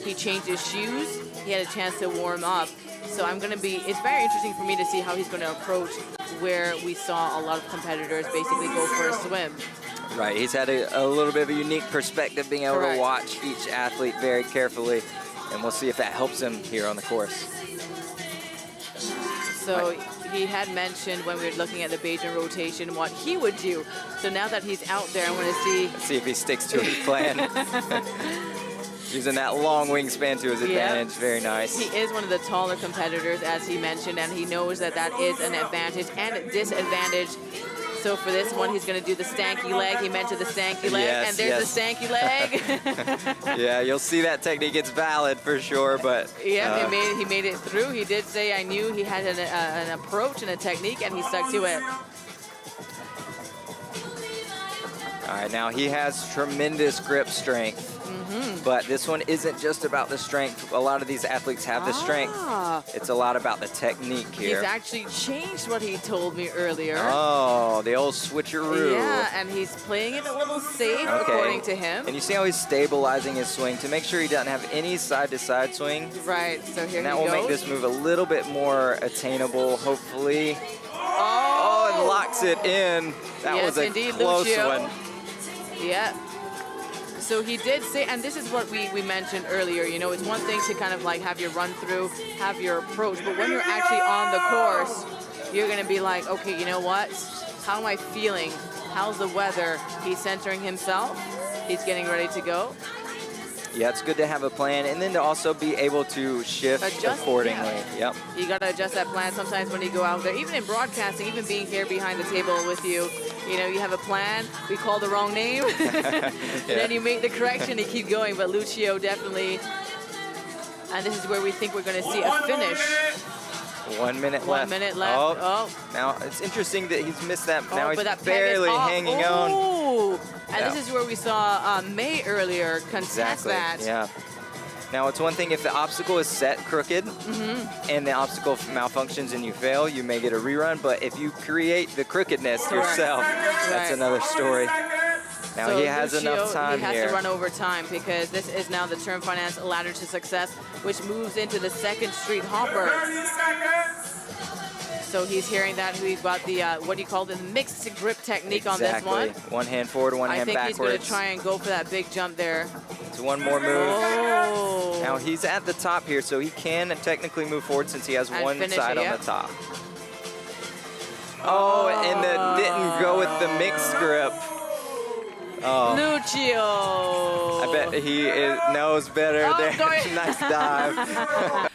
He changed his shoes. He had a chance to warm up. So it's very interesting for me to see how he's going to approach where we saw a lot of competitors basically go for a swim. Right, he's had a little bit of a unique perspective, being able to watch each athlete very carefully, and we'll see if that helps him here on the course. So he had mentioned when we were looking at the Beijing rotation what he would do. So now that he's out there, I want to see. Let's see if he sticks to his plan. Using that long wingspan to his advantage, very nice. He is one of the taller competitors, as he mentioned, and he knows that that is an advantage and a disadvantage. So for this one, he's going to do the stanky leg. He mentioned the stanky leg, and there's the stanky leg. Yeah, you'll see that technique. It's valid for sure, but... Yeah, he made it through. He did say, I knew he had an approach and a technique, and he stuck to it. All right, now he has tremendous grip strength. But this one isn't just about the strength. A lot of these athletes have the strength. It's a lot about the technique here. He's actually changed what he told me earlier. Oh, the old switcheroo. Yeah, and he's playing it a little safe, according to him. And you see how he's stabilizing his swing to make sure he doesn't have any side-to-side swing. Right, so here he goes. And that will make this move a little bit more attainable, hopefully. Oh, and locks it in. That was a close one. Yeah. So he did say, and this is what we mentioned earlier, you know, it's one thing to kind of like have your run through, have your approach, but when you're actually on the course, you're going to be like, okay, you know what? How am I feeling? How's the weather? He's centering himself. He's getting ready to go. Yeah, it's good to have a plan and then to also be able to shift accordingly. Yep. You got to adjust that plan sometimes when you go out there. Even in broadcasting, even being here behind the table with you, you know, you have a plan. We call the wrong name. And then you make the correction and keep going. But Lucio definitely, and this is where we think we're going to see a finish. 1 minute left. 1 minute left. Oh. Now, it's interesting that he's missed that. Now he's barely hanging on. And this is where we saw May earlier contest that. Yeah. Now, it's one thing if the obstacle is set crooked and the obstacle malfunctions and you fail, you may get a rerun. But if you create the crookedness yourself, that's another story. Now, so he has Lucio, enough time here. He has to run over time because this is now the Term Finance Ladder to Success, which moves into the second street hopper. So he's hearing that we've got the, what do you call it, the mixed grip technique on this one. One hand forward, one hand backwards. I think he's going to try and go for that big jump there. It's one more move. Now he's at the top here, so he can technically move forward since he has one side on the top. Oh, and it didn't go with the mixed grip. Oh. Lucio. I bet he knows better there. Nice dive.